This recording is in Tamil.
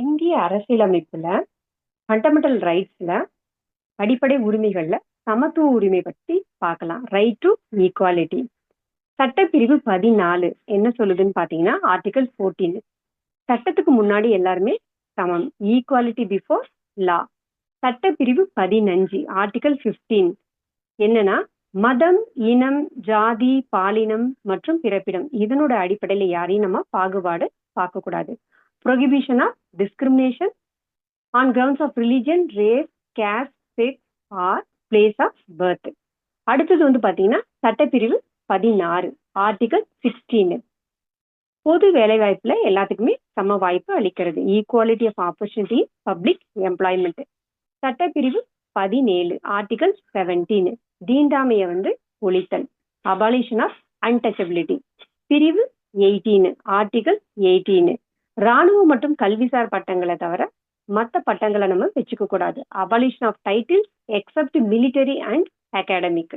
இந்திய அரசியலமைப்புல ஃபண்டமெண்டல் ரைட்ஸ்ல அடிப்படை உரிமைகள்ல சமத்துவ உரிமை பற்றி பார்க்கலாம். Right to equality. சட்டப்பிரிவு 14 என்ன சொல்லுதுன்னு பாத்தீங்கன்னா ஆர்டிகல் 14. சட்டத்துக்கு முன்னாடி எல்லாருமே சமம். Equality before law. சட்டப்பிரிவு 15 ஆர்டிகல் 15 என்னன்னா மதம், இனம், ஜாதி, பாலினம் மற்றும் பிறப்பிடம் இதனோட அடிப்படையில யாரையும் நம்ம பாகுபாடு பார்க்க கூடாது. Prohibition of discrimination on grounds of religion, race, caste, sex or place of birth. அடுத்தது வந்து பாத்தீங்கன்னா சட்டப்பிரிவு 16 ஆர்டிகல் 16 பொது வேலைவாய்ப்புல எல்லாத்துக்குமே சம வாய்ப்பு அளிக்கிறது. Equality of opportunity public employment. சட்டப்பிரிவு 17 ஆர்டிகல் 17 தீண்டாமைய வந்து ஒழித்தல். Abolition of untouchability. பிரிவு 18 ஆர்டிகல் 18 ராணுவ மற்றும் கல்விசார் பட்டங்களை தவிர மற்ற பட்டங்களை நம்ம வச்சுக்க கூடாது. Abolition of title except military and academic.